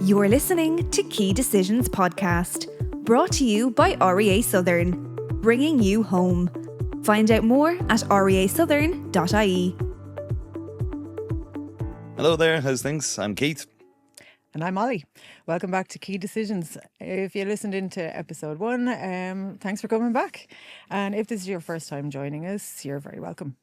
You're listening to Key Decisions Podcast, brought to you by REA Southern, bringing you home. Find out more at reasouthern.ie. Hello there, how's things? I'm Keith. And I'm Molly. Welcome back to Key Decisions. If you listened into episode 1, thanks for coming back. And if this is your first time joining us, you're very welcome.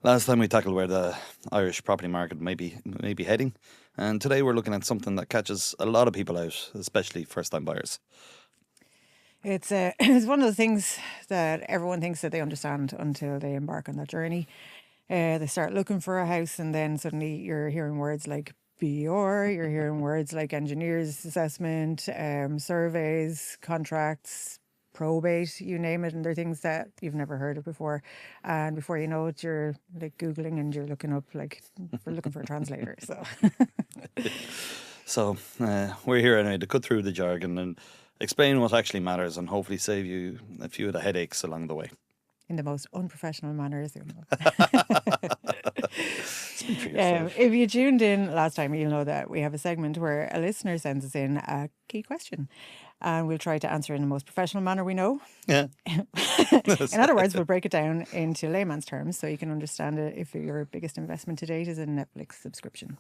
Last time we tackled where the Irish property market may be heading, and today we're looking at something that catches a lot of people out, especially first-time buyers. It's it's one of the things that everyone thinks that they understand until they embark on that journey. They start looking for a house, and then suddenly you're hearing words like BR, you're hearing words like engineers assessment, surveys, contracts, probate, you name it, and they're things that you've never heard of before. And before you know it, you're like Googling and you're looking up we're looking for a translator. So we're here anyway to cut through the jargon and explain what actually matters and hopefully save you a few of the headaches along the way. In the most unprofessional manner, as you know. If you tuned in last time, you'll know that we have a segment where a listener sends us in a key question, and we'll try to answer in the most professional manner we know. Yeah. In other words, we'll break it down into layman's terms so you can understand it if your biggest investment to date is a Netflix subscription.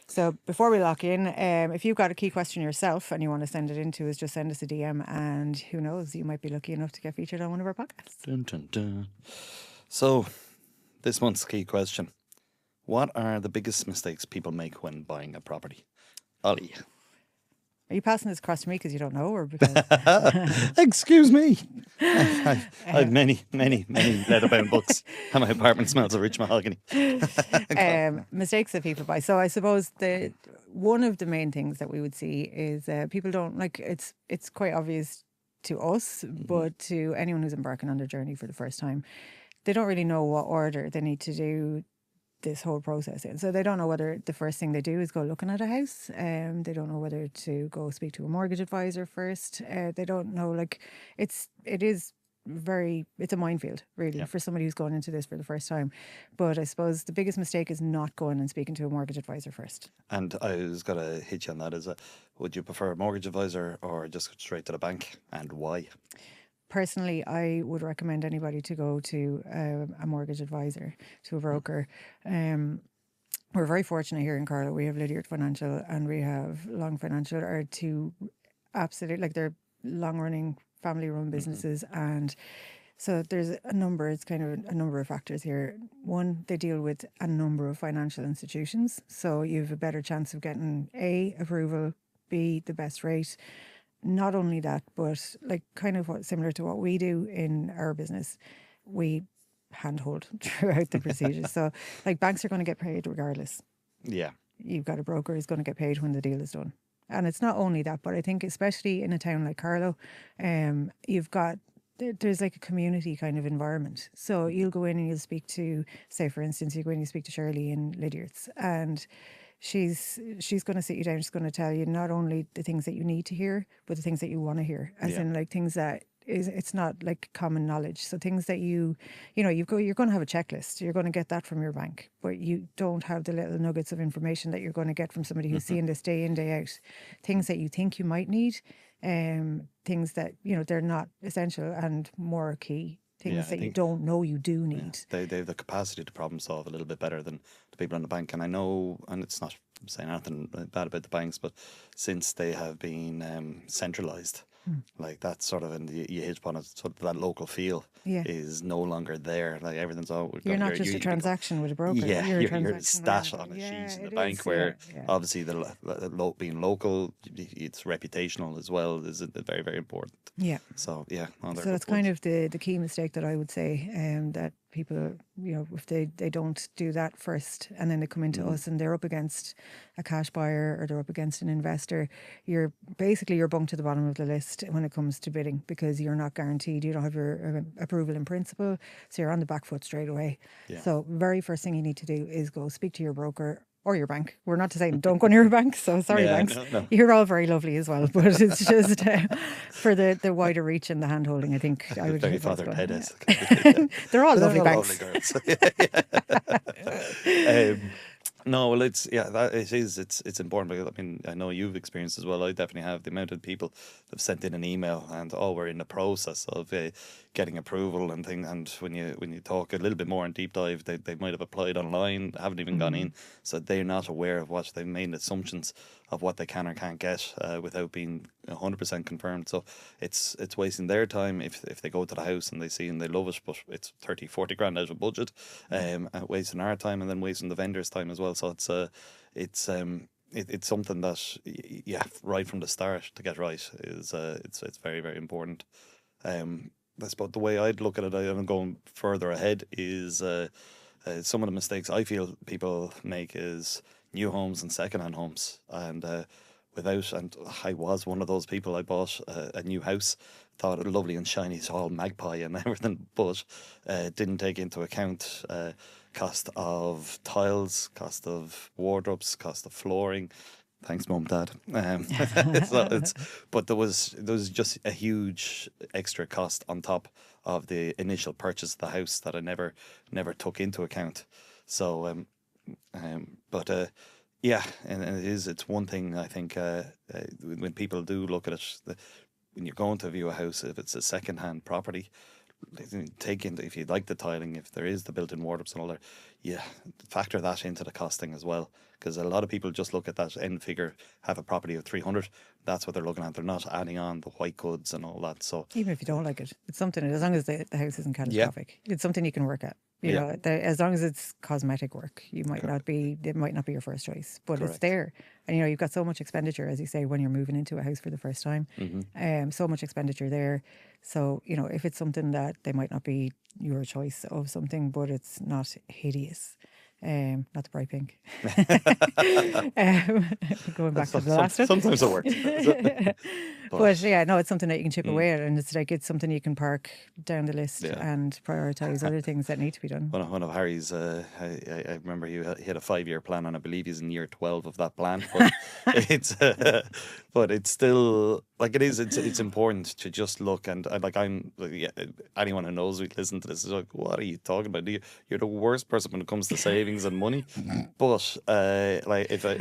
So before we lock in, if you've got a key question yourself and you want to send it in to us, just send us a DM, and who knows, you might be lucky enough to get featured on one of our podcasts. Dun, dun, dun. So this month's key question: what are the biggest mistakes people make when buying a property? Ollie. Are you passing this across to me because you don't know, or because Excuse me? I've many leather-bound books, and my apartment smells of rich mahogany. Mistakes that people buy? So I suppose one of the main things that we would see is people don't like. It's quite obvious to us, but to anyone who's embarking on their journey for the first time, they don't really know what order they need to do this whole process in. So they don't know whether the first thing they do is go looking at a house. They don't know whether to go speak to a mortgage advisor first. They don't know, it's a minefield really for somebody who's going into this for the first time. But I suppose the biggest mistake is not going and speaking to a mortgage advisor first. And I was going to hit you on that. Would you prefer a mortgage advisor or just go straight to the bank, and why? Personally, I would recommend anybody to go to a mortgage advisor, to a broker. We're very fortunate here in Carlow. We have Lydiard Financial and we have Long Financial, are two absolute, they're long-running family-run businesses. And so there's it's kind of a number of factors here. One, they deal with a number of financial institutions. So you have a better chance of getting A, approval, B, the best rate. Not only that, but similar to what we do in our business, we handhold throughout the procedure. So banks are going to get paid regardless. Yeah. You've got a broker who's going to get paid when the deal is done. And it's not only that, but I think especially in a town like Carlow, there's a community kind of environment. So you'll go in and you'll speak to, say for instance, you go in and you speak to Shirley in Lydiard's, and she's going to sit you down. She's going to tell you not only the things that you need to hear, but the things that you want to hear, as in things that it's not common knowledge. So things that you're going to have a checklist. You're going to get that from your bank, but you don't have the little nuggets of information that you're going to get from somebody who's seeing this day in, day out. Things that you think you might need, things that they're not essential and more key. Things that you don't know you do need. Yeah, they have the capacity to problem solve a little bit better than the people in the bank. And I know, and it's not saying anything bad about the banks, but since they have been centralised, that's sort of, and you hit upon it, sort of that local feel is no longer there. Everything's all. You're not just a transaction with a broker. Yeah, you're a stat stat on a sheet in the bank where obviously being local, it's reputational as well, is very, very important. Yeah. So so that's kind of the key mistake that I would say, that people, if they don't do that first and then they come into us and they're up against a cash buyer or they're up against an investor, you're bumped to the bottom of the list when it comes to bidding, because you're not guaranteed. You don't have your approval in principle, so you're on the back foot straight away. Yeah. So very first thing you need to do is go speak to your broker or your bank. We're not to say don't go near your bank, so sorry banks. No. You're all very lovely as well, but it's just for the wider reach and the hand holding, I think I would very fathered head is. They're all lovely all banks. Lovely girls. No, well, it's that it is. It's important because I mean I know you've experienced as well. I definitely have. The amount of people that have sent in an email and we're in the process of getting approval and thing. And when you talk a little bit more in deep dive, they might have applied online, haven't even gone in, so they're not aware of what they've made assumptions of what they can or can't get without being 100% confirmed. So it's wasting their time if they go to the house and they see and they love it, but it's 30-40 grand out of budget, wasting our time and then wasting the vendor's time as well. So it's something that right from the start to get right is it's very, very important. I suppose the way I'd look at it, I'm going further ahead, is some of the mistakes I feel people make is new homes and second-hand homes, and and I was one of those people. I bought a new house, thought it was lovely and shiny, it's all magpie and everything, but didn't take into account cost of tiles, cost of wardrobes, cost of flooring. Thanks, Mum, Dad. But there was just a huge extra cost on top of the initial purchase of the house that I never took into account. So, yeah, and it's one thing I think when people do look at it, when you're going to view a house, if it's a second-hand property, take into, if you like the tiling, if there is the built-in wardrobes and all that, factor that into the costing as well, because a lot of people just look at that end figure, have a property of 300, that's what they're looking at. They're not adding on the white goods and all that. So even if you don't like it, it's something, as long as the house isn't catastrophic, it's something you can work at. You know, as long as it's cosmetic work, it might not be your first choice, but it's there. And you've got so much expenditure, as you say, when you're moving into a house for the first time. So much expenditure there. So if it's something that they might not be your choice of something, but it's not hideous. Not the bright pink. Going back to the last one. Sometimes it works. But no, it's something that you can chip away at, and it's something you can park down the list and prioritise other things that need to be done. One of Harry's, I remember he had a 5-year plan, and I believe he's in year 12 of that plan. But it's still it's important to just look and anyone who knows we listen to this is like, what are you talking about? You're the worst person when it comes to savings and money. But I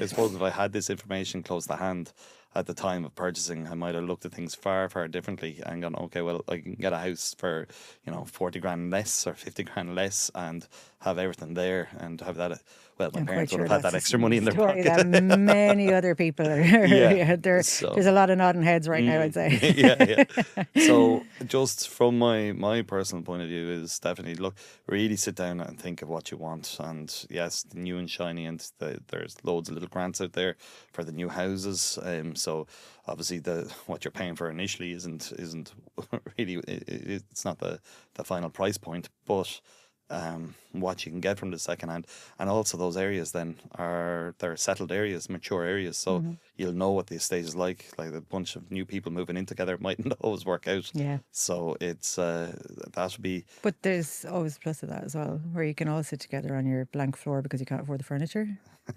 suppose if I had this information close to hand at the time of purchasing, I might have looked at things far, far differently and gone, okay, well, I can get a house for 40 grand less or 50 grand less and have everything there and have that. Well, my parents would have had that extra money in their pocket. That many other people are. There's a lot of nodding heads right now, I'd say. So just from my personal point of view is definitely really sit down and think of what you want. And yes, the new and shiny, and there's loads of little grants out there for the new houses. So obviously what you're paying for initially isn't really, it's not the final price point, but what you can get from the second hand, and also those areas then they're settled areas, mature areas, so you'll know what the estate is like a bunch of new people moving in together mightn't always work out. So it's that would be, but there's always a plus to that as well, where you can all sit together on your blank floor because you can't afford the furniture.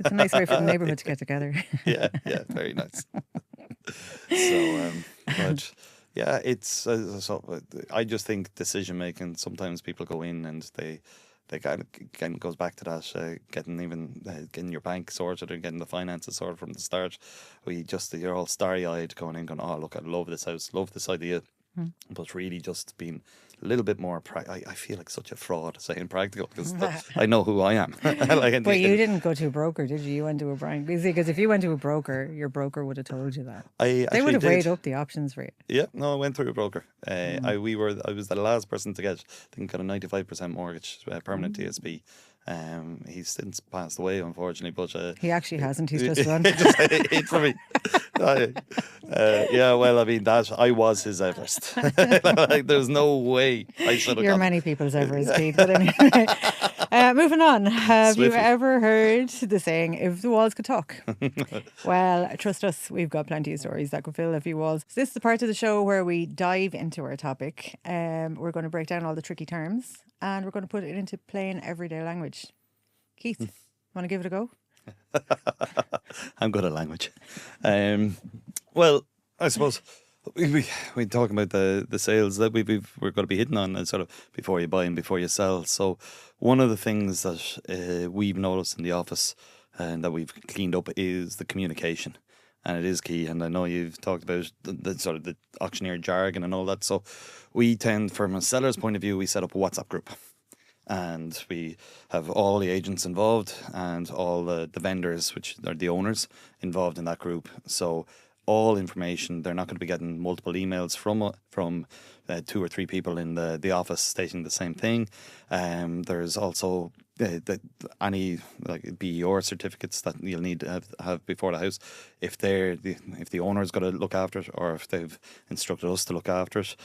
It's a nice way for the neighbourhood to get together. Very nice. So but yeah, it's I just think decision making, sometimes people go in and they kind of goes back to that getting your bank sorted and getting the finances sorted from the start. You're all starry eyed going in going, oh look, I love this house, love this idea, but really just being a little bit more I feel like such a fraud saying practical, because I know who I am. But you didn't go to a broker, did you? You went to a bank. Because if you went to a broker, your broker would have told you that. They would have weighed up the options for you. Yeah, no, I went through a broker. I was the last person to get, I think, got a 95% mortgage, permanent TSB. He's since passed away, unfortunately, but he actually hasn't. He's just run. It for me. Well, I mean, that I was his Everest. There's no way I should have. You're many people's Everest, Pete. But anyway, moving on. Have you ever heard the saying, "If the walls could talk"? Well, trust us, we've got plenty of stories that could fill a few walls. So this is the part of the show where we dive into our topic. We're going to break down all the tricky terms, and we're going to put it into plain everyday language. Keith, want to give it a go? I'm good at language. Well, I suppose we talk about the sales that we're going to be hitting on, sort of before you buy and before you sell. So one of the things that we've noticed in the office and that we've cleaned up is the communication. And it is key. And I know you've talked about the sort of the auctioneer jargon and all that. So we tend, from a seller's point of view, we set up a WhatsApp group. And we have all the agents involved and all the vendors, which are the owners, involved in that group. So all information, they're not going to be getting multiple emails from 2 or 3 people in the office stating the same thing. There's also any like BER certificates that you'll need to have before the house, if the owner's got to look after it, or if they've instructed us to look after it.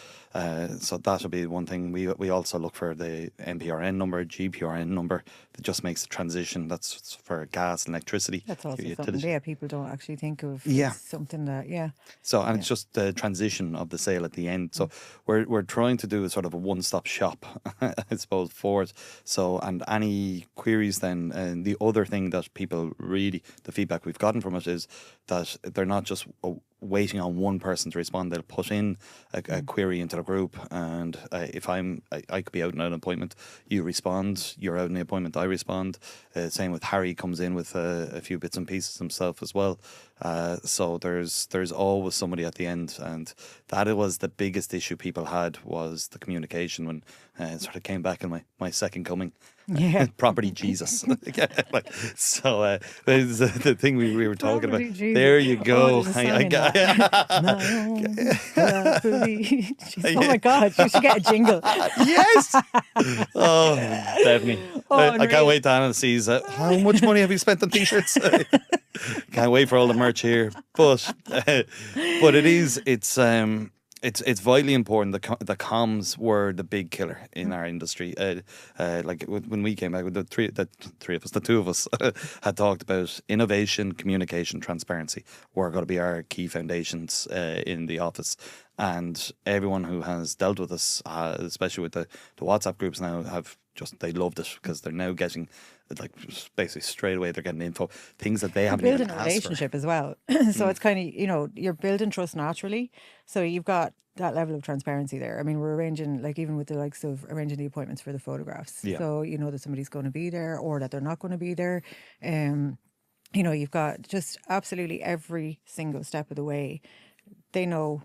So that'll be one thing. We also look for the NPRN number, GPRN number, that just makes the transition. That's for gas and electricity. That's also utility. something people don't actually think of. Yeah. It's something that, So, and it's just the transition of the sale at the end. So we're trying to do a sort of a one-stop shop, I suppose, for it. So, and any queries then, and the other thing that people really, the feedback we've gotten from it is that they're not just waiting on one person to respond. They'll put in a query into the group, and if I could be out on an appointment, you respond. You're out on the appointment, I respond. Same with Harry, comes in with a few bits and pieces himself as well. So there's always somebody at the end, and that was the biggest issue people had, was the communication when it sort of came back in my second coming. Yeah. Property Jesus. So there's the thing we were talking Property about. Jesus. There you go. Oh, there's a song in that. My own property Jesus. Oh my God, you should get a jingle. Yes. Oh, definitely. I can't wait till Anna sees how much money have you spent on t-shirts. Can't wait for all the merch here. But it's vitally important. The comms were the big killer in our industry. Like when we came back, with the two of us had talked about innovation, communication, transparency were going to be our key foundations in the office. And everyone who has dealt with us, especially with the WhatsApp groups now, they loved it, because they're now getting, like, basically straight away they're getting info, things that they haven't even building a asked relationship for. as well. So it's kind of, you're building trust naturally. So you've got that level of transparency there. I mean, we're arranging, like, even with the likes of arranging the appointments for the photographs. Yeah. So you know that somebody's going to be there, or that they're not going to be there. You've got just absolutely every single step of the way. They know,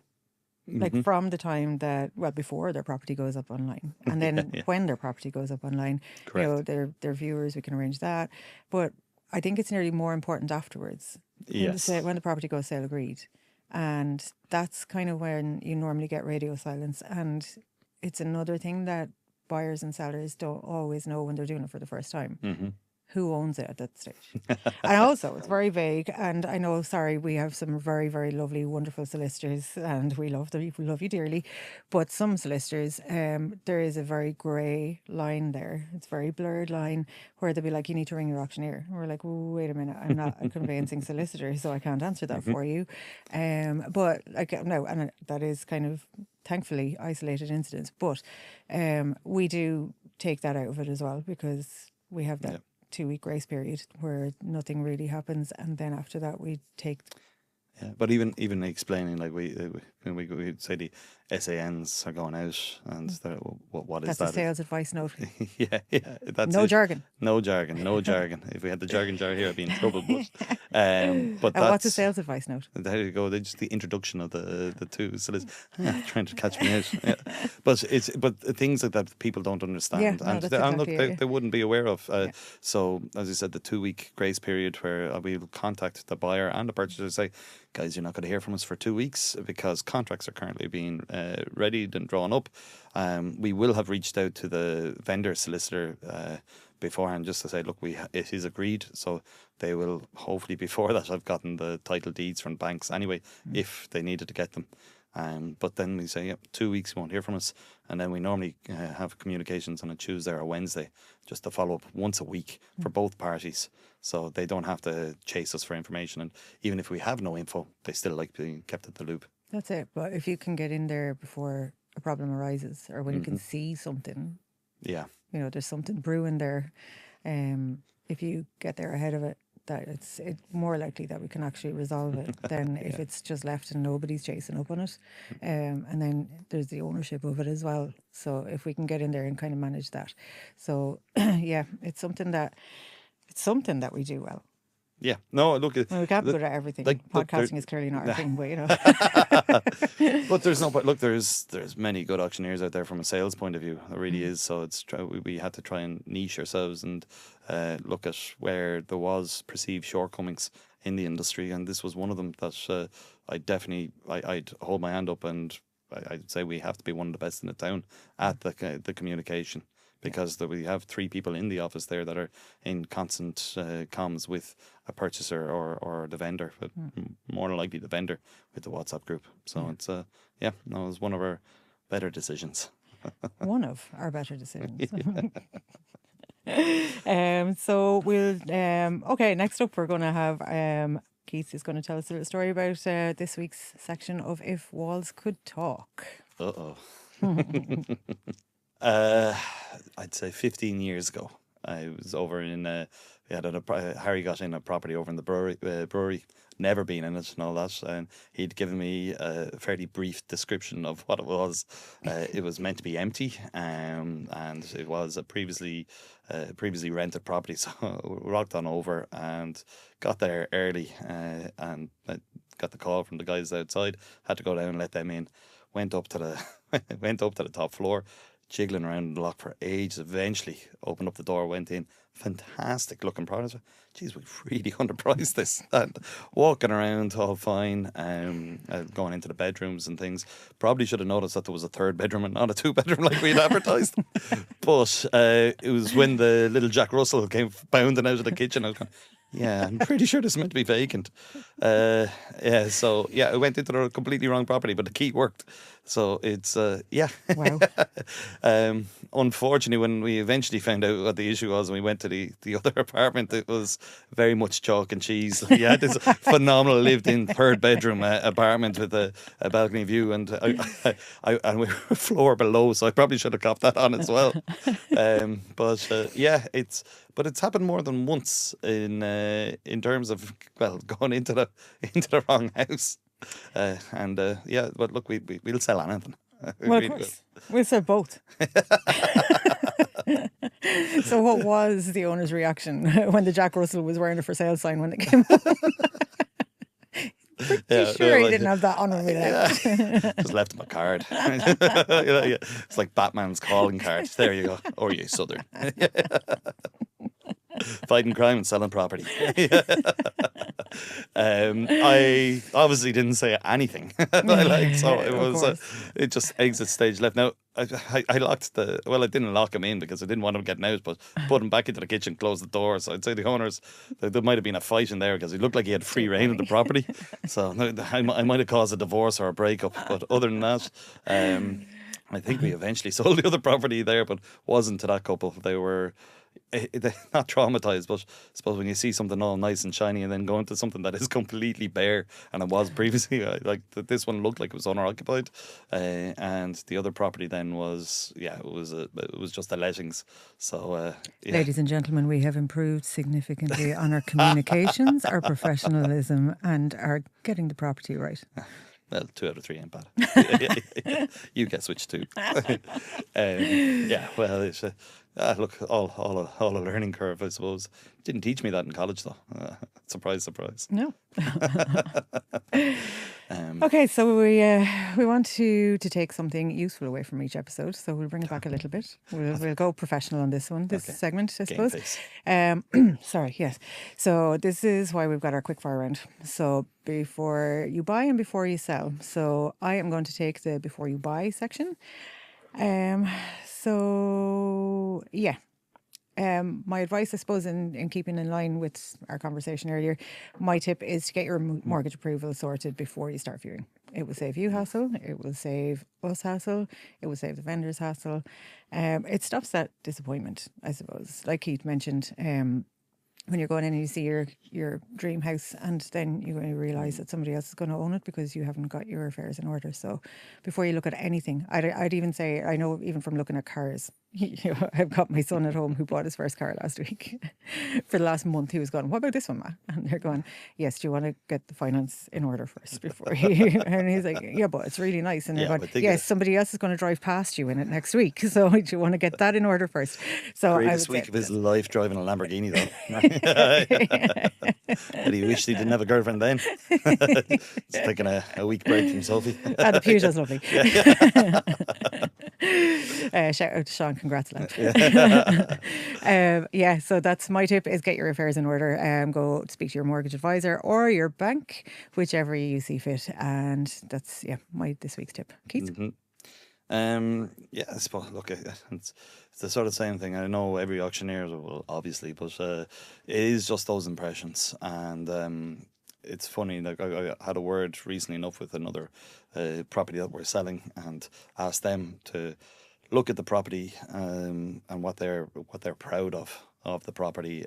like, from the time that, before their property goes up online, and then when their property goes up online. Correct. Their viewers, we can arrange that. But I think it's nearly more important afterwards. Yes. When the property goes sale agreed. And that's kind of when you normally get radio silence. And it's another thing that buyers and sellers don't always know when they're doing it for the first time. Mm-hmm. Who owns it at that stage? And also, it's very vague. And I know, we have some very, very lovely, wonderful solicitors, and we love them. We love you dearly. But some solicitors, there is a very grey line there. It's a very blurred line where they'll be like, you need to ring your auctioneer. And we're like, wait a minute, I'm not a conveyancing solicitor, so I can't answer that for you. But no, and that is kind of, thankfully, isolated incidents. But we do take that out of it as well, because we have that 2-week grace period where nothing really happens, and then after that we take. Yeah, but even explaining, like, we say the SANs are going out, and what is that? That's a sales advice note. yeah, that's no it. jargon. No jargon. If we had the jargon jar here, I'd be in trouble. But what's a sales advice note? There you go. Just the introduction of the two. So trying to catch me out. Yeah. But things like that people don't understand, and they wouldn't be aware of. So as I said, the 2-week grace period where we'll contact the buyer and the purchaser and say, guys, you're not going to hear from us for 2 weeks because contracts are currently being readied and drawn up. We will have reached out to the vendor solicitor beforehand, just to say, look, it is agreed. So they will hopefully, before that, have gotten the title deeds from banks anyway, if they needed to get them. But then we say, 2 weeks, you won't hear from us. And then we normally have communications on a Tuesday or a Wednesday, just to follow up once a week for both parties. So they don't have to chase us for information. And even if we have no info, they still like being kept at the loop. That's it. But if you can get in there before a problem arises, or when you can see something, there's something brewing there. If you get there ahead of it, that it's more likely that we can actually resolve it than if it's just left and nobody's chasing up on it. And then there's the ownership of it as well. So if we can get in there and kind of manage that. So it's something that we do well. Yeah. No, look. Well, we can't be good at everything. Like, look, Podcasting is clearly not our thing, but you know. But there's no. But look, there's many good auctioneers out there from a sales point of view. There really is. So we had to try and niche ourselves and look at where there was perceived shortcomings in the industry, and this was one of them that I'd hold my hand up, and I'd say we have to be one of the best in the town at the communication. Because we have 3 people in the office there that are in constant comms with a purchaser or the vendor, but more than likely the vendor with the WhatsApp group. So it's it was one of our better decisions. One of our better decisions. So we'll okay. Next up, we're going to have Keith is going to tell us a little story about this week's section of If Walls Could Talk. I'd say 15 years ago, I was over in Harry got in a property over in the brewery, never been in it and all that, and he'd given me a fairly brief description of what it was. It was meant to be empty, and it was a previously rented property. So we rocked on over and got there early, and I got the call from the guys outside. Had to go down and let them in. Went up to the top floor, jiggling around the lock for ages. Eventually opened up the door, went in. Fantastic looking product. Geez, we've really underpriced this. And walking around all fine, going into the bedrooms and things. Probably should have noticed that there was a 3rd bedroom and not a 2-bedroom like we'd advertised. But it was when the little Jack Russell came bounding out of the kitchen. I was going, yeah, I'm pretty sure this is meant to be vacant. I went into the completely wrong property, but the key worked. So it's, Wow. Unfortunately, when we eventually found out what the issue was and we went to the other apartment, it was very much chalk and cheese. We had this phenomenal lived-in 3rd bedroom apartment with a balcony view, and and we were floor below, so I probably should have copped that on as well. But it's happened more than once in terms of going into the wrong house. But look, we'll sell anything. Well, of course. We'll sell both. So what was the owner's reaction when the Jack Russell was wearing a for sale sign when it came up? Pretty sure he didn't have that on him. Just left him a card. It's like Batman's calling card. There you go. Or you Southern. Fighting crime and selling property. I obviously didn't say anything. It just exit stage left. Now I locked I didn't lock him in because I didn't want him getting out, but put him back into the kitchen, closed the door. So I'd say the owners, there might have been a fight in there because he looked like he had free reign of the property. So I might have caused a divorce or a breakup. But other than that, I think we eventually sold the other property there, but wasn't to that couple. They were not traumatized, but I suppose when you see something all nice and shiny and then go into something that is completely bare, and it was previously this one looked like it was owner occupied, and the other property then was it was just the lettings. So ladies and gentlemen, we have improved significantly on our communications, our professionalism, and our getting the property right. Well, 2 out of 3 ain't bad. You get switched too. It's look, all a learning curve, I suppose. Didn't teach me that in college, though. Surprise. No. Okay, so we want to take something useful away from each episode, so we'll bring it back a little bit. We'll go professional on this one, segment, I suppose. Sorry, yes. So this is why we've got our quickfire round. So before you buy and before you sell. So I am going to take the before you buy section. My advice, I suppose, in keeping in line with our conversation earlier, my tip is to get your mortgage approval sorted before you start viewing. It will save you hassle. It will save us hassle. It will save the vendors hassle. It stops that disappointment, I suppose. Like Keith mentioned, when you're going in and you see your dream house and then you're going to realise that somebody else is going to own it because you haven't got your affairs in order. So before you look at anything, I'd even say, I know even from looking at cars, I've got my son at home who bought his first car last week. For the last month, he was going, "What about this one, Ma?" And they're going, "Yes, do you want to get the finance in order first before you?" And he's like, "Yeah, but it's really nice." And they're Yeah, going, but they "Yes, somebody else is going to drive past you in it next week. So do you want to get that in order first?" So I would greatest say, week of his life driving a Lamborghini, though. But he wished he didn't have a girlfriend then. It's taking a week break from Sophie. the Peugeot's lovely. Shout out to Sean, congrats, lad. Yeah, so that's my tip: is get your affairs in order. Go speak to your mortgage advisor or your bank, whichever you see fit. And that's my this week's tip. Keith. Yeah, I suppose. Look, it's the sort of same thing. I know every auctioneer will obviously, but it is just those impressions. And it's funny. Like I had a word recently enough with another property that we're selling, and asked them to look at the property and what they're proud of the property,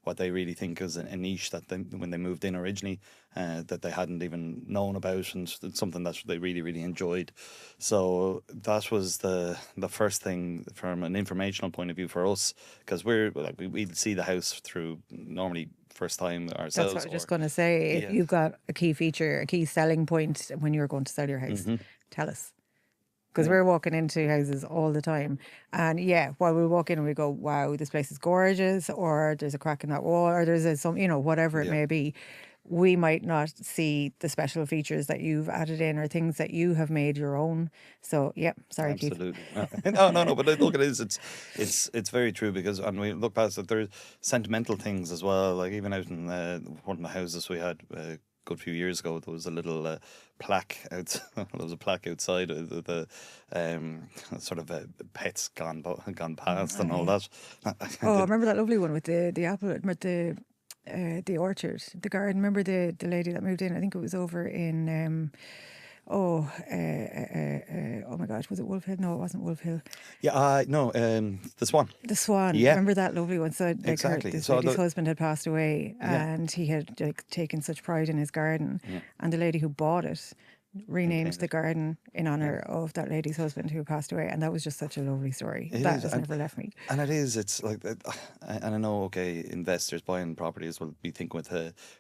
what they really think is a niche that when they moved in originally, that they hadn't even known about, and it's something that they really enjoyed. So that was the first thing from an informational point of view for us, because we'd see the house through normally first time ourselves. That's what I was just going to say. If you've got a key feature, a key selling point when you're going to sell your house, tell us. Because we're walking into houses all the time. And while we walk in and we go, "Wow, this place is gorgeous," or "There's a crack in that wall," or "There's whatever it may be," we might not see the special features that you've added in or things that you have made your own. So, sorry, Keith. Absolutely. No. But look, it is. It's very true, because, and we look past it. There's sentimental things as well. Like even out in one of the houses we had a good few years ago, there was a little plaque out. There was a plaque outside of the sort of pets gone past and all that. I remember that lovely one with the apple, with the orchard, the garden. Remember the lady that moved in? I think it was over in oh my gosh, was it Wolf Hill? No, it wasn't Wolf Hill. No, the Swan. The Swan. Yeah. Remember that lovely one? So Exactly. This So lady's husband had passed away, and he had taken such pride in his garden, and the lady who bought it renamed the garden in honor of that lady's husband who passed away, and that was just such a lovely story. That has never left me. And it's like, and I know, okay, investors buying properties will be thinking with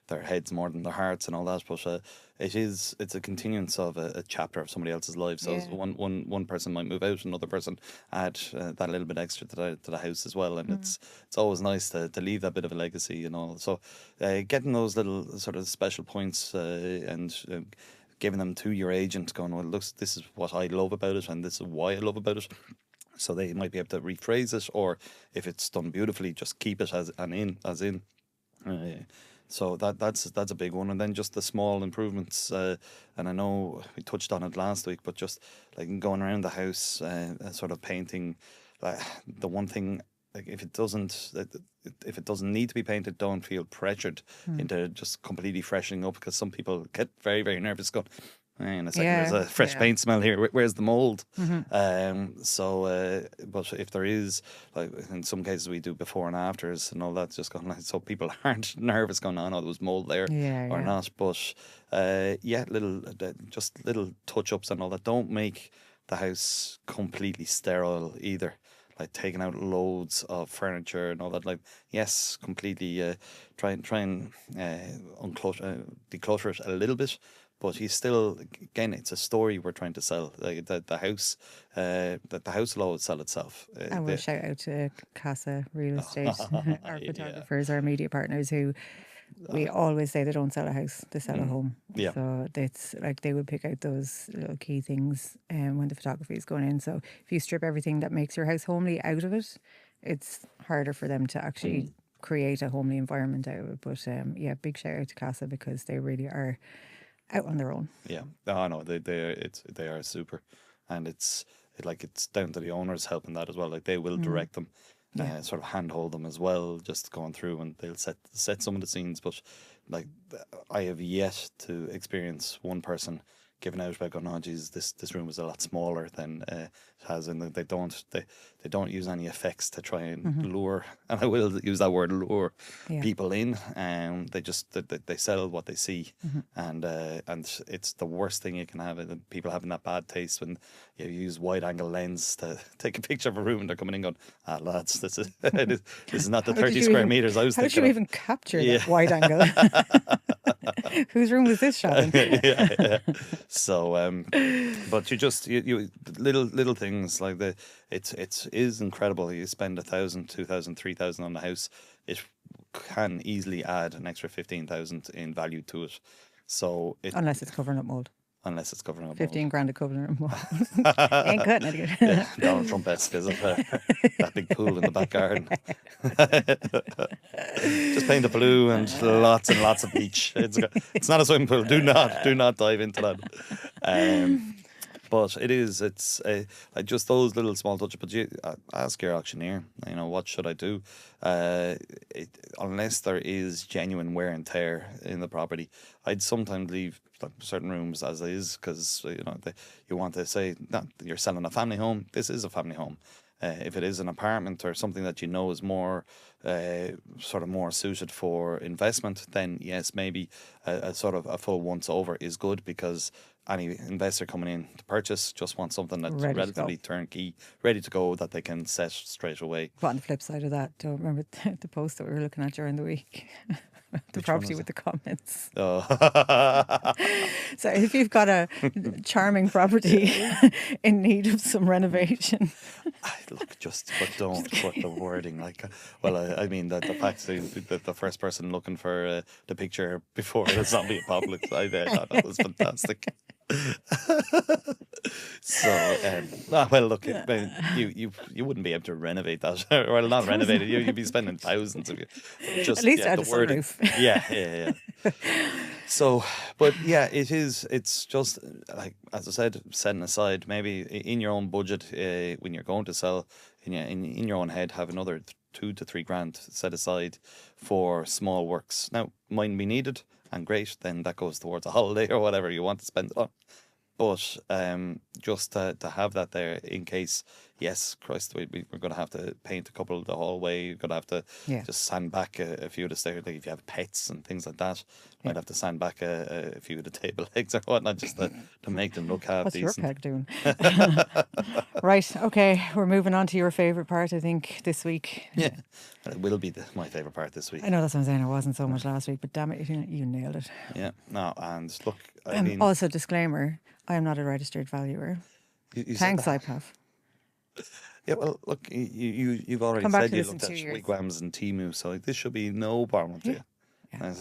their heads more than their hearts and all that, but it's a continuance of a chapter of somebody else's life. So one person might move out, another person add that little bit extra to the house as well, and it's always nice to leave that bit of a legacy and all. So getting those little sort of special points and giving them to your agent, going, "Well, look, this is what I love about it, and this is why I love about it." So they might be able to rephrase it, or if it's done beautifully, just keep it as in. So that's a big one. And then just the small improvements. And I know we touched on it last week, but just like going around the house, sort of painting. The one thing, like if it doesn't need to be painted, don't feel pressured into just completely freshening up, because some people get very, very nervous going, in a second, there's a fresh paint smell here. Where's the mold? But if there is, like in some cases we do before and afters and all that, just going so people aren't nervous going, "Oh no, there was mold there," or not. But little touch ups and all that. Don't make the house completely sterile either. Like taking out loads of furniture and all that. Like, yes, completely try and declutter it a little bit, but you still, again, it's a story we're trying to sell. Like the house will always sell itself. And we'll shout out to Casa Real Estate, our photographers, our media partners, who we always say they don't sell a house, they sell a home. Yeah. So it's like they would pick out those little key things when the photography is going in. So if you strip everything that makes your house homely out of it, it's harder for them to actually create a homely environment out of it. But big shout out to Casa, because they really are out on their own. Yeah. Oh no, they are super, and it's down to the owners helping that as well. Like they will direct them. Sort of handhold them as well, just going through, and they'll set some of the scenes. But like I have yet to experience one person giving out about going, oh geez, this room was a lot smaller than it has, and they don't use any effects to try and lure, and I will use that word, lure people in. They just they sell what they see, and it's the worst thing you can have. People having that bad taste when you use wide angle lens to take a picture of a room and they're coming in going, lads, this is not the 30 square meters I was how thinking. How did you even capture that wide angle? Whose room was this shot in? yeah. So, but you little things like it is incredible. You spend 1,000, 2,000, 3,000 on the house, it can easily add an extra 15,000 in value to it. So unless it's covering up mold. Unless it's covering up 15 grand a covering up mold. Ain't cutting it. Yeah, Donald Trump-esque, is it? That big pool in the back garden. Just paint it blue and lots of beach. It's not a swimming pool. Do not dive into that. But it's like just those little small touches. But you ask your auctioneer, what should I do? Unless there is genuine wear and tear in the property, I'd sometimes leave certain rooms as is, because you want to say that you're selling a family home. This is a family home. If it is an apartment or something that is more sort of more suited for investment, then yes, maybe a sort of a full once over is good, because any investor coming in to purchase just wants something that's relatively turnkey, ready to go, that they can set straight away. But on the flip side of that, don't remember the post that we were looking at during the week. The property with the comments. Oh. So if you've got a charming property in need of some renovation, look, but don't put the wording like. Well, I mean that the fact that the first person looking for the picture before it's not being public, I thought that was fantastic. So, well, look, you wouldn't be able to renovate that. Well, not renovate it. You'd be spending thousands of just at least add the a sunroof. Yeah. So, but yeah, it's just like, as I said, setting aside maybe in your own budget when you're going to sell, in your own head, have another 2 to 3 grand set aside for small works. Now, mightn't be needed, and great, then that goes towards a holiday or whatever you want to spend it on. But just to have that there in case, yes, Christ, we're going to have to paint a couple of the hallway. You're going to have to just sand back a few of the stairs. Like if you have pets and things like that, you might have to sand back a few of the table legs or whatnot, just to make them look half decent. What's your peg doing? Right, okay, we're moving on to your favourite part, I think, this week. Yeah, it will be my favourite part this week. I know that's what I'm saying. It wasn't so much last week, but damn it, you nailed it. Yeah, no, and look, I mean... Also, disclaimer, I am not a registered valuer. You Thanks, IPAF. Yeah, well, look, you've already said you looked at wigwams and Temu, so this should be no problem to you. Yeah.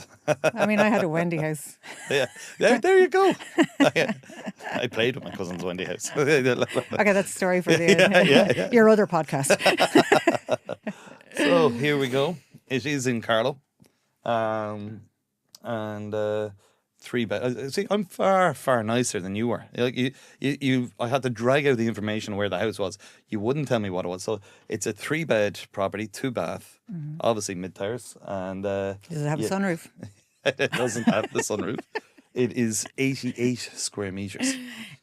I mean, I had a Wendy house. Yeah, there you go. I played with my cousin's Wendy house. Okay, that's a story for your other podcast. So here we go. It is in Carlow, and 3 bed. See, I'm far nicer than you were. Like I had to drag out the information where the house was. You wouldn't tell me what it was. So it's a 3 bed property, 2 bath, obviously mid terrace, and does it have a sunroof? It doesn't have the sunroof. It is 88 square meters.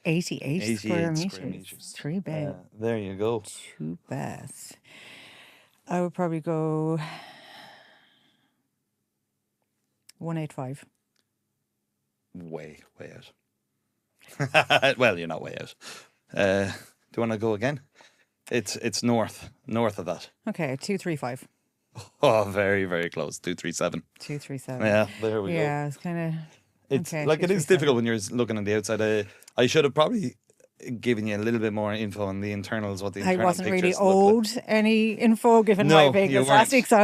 88 square meters. 3 bed. There you go. 2 baths. I would probably go 185. Way out. Well, you're not way out. Do you want to go again? It's north of that. Okay, 235. Oh, very, very close. 237. 237. Yeah, there we go. Yeah, it's kind of... It's like it is difficult when you're looking on the outside. I should have probably given you a little bit more info on the internals, what the internal I wasn't really pictures owed look like. any info given my vagueness last week, so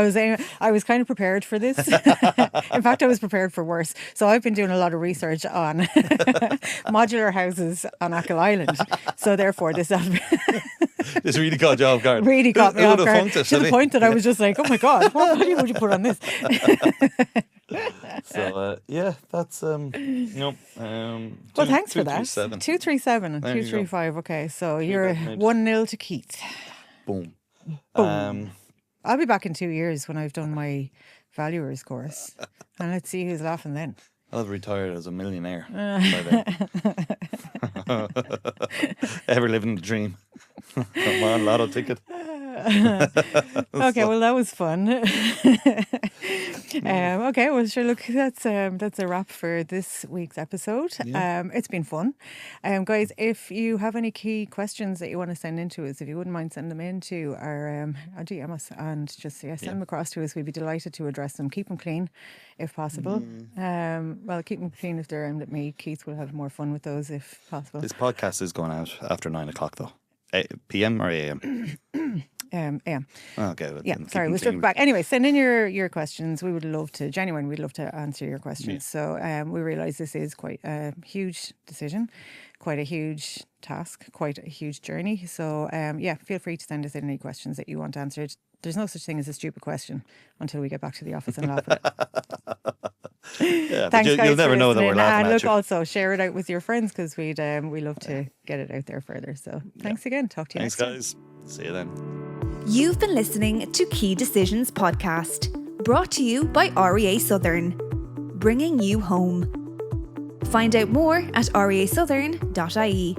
I was kind of prepared for this. In fact, I was prepared for worse. So I've been doing a lot of research on modular houses on Achill Island. So therefore, this really caught you off guard. Really caught me off guard to the point that I was just like, oh my God, what value would you put on this? So yeah, that's well, thanks for that. 237 and 235. Okay, so you're 1-0 to Keith. Boom. I'll be back in 2 years when I've done my valuer's course, and let's see who's laughing then. I'll have retired as a millionaire by then. Ever living the dream? Come on, lotto ticket. Okay, well that was fun. Okay, well sure. Look, that's a wrap for this week's episode. Yeah. It's been fun, guys. If you have any key questions that you want to send in to us, if you wouldn't mind sending them in to our DM us and just send them across to us. We'd be delighted to address them. Keep them clean, if possible. Well, keep them clean if they're aimed at me. Keith will have more fun with those if possible. This podcast is going out after 9 o'clock though. PM or AM? AM. Okay. Well, Yeah, then sorry, keep we'll them strip clean. back. Anyway, send in your questions. We would love to, genuinely, we'd love to answer your questions. So we realise this is quite a huge decision, quite a huge task, quite a huge journey. So feel free to send us in any questions that you want answered. There's no such thing as a stupid question until we get back to the office and laugh at it. Yeah, Thanks, but guys, you'll never for know that we're listening. laughing And at look, you. also share it out with your friends because we love to get it out there further. So thanks again. Talk to you Thanks, next time. guys. See you then. You've been listening to Key Decisions Podcast, brought to you by REA Southern, bringing you home. Find out more at reasouthern.ie.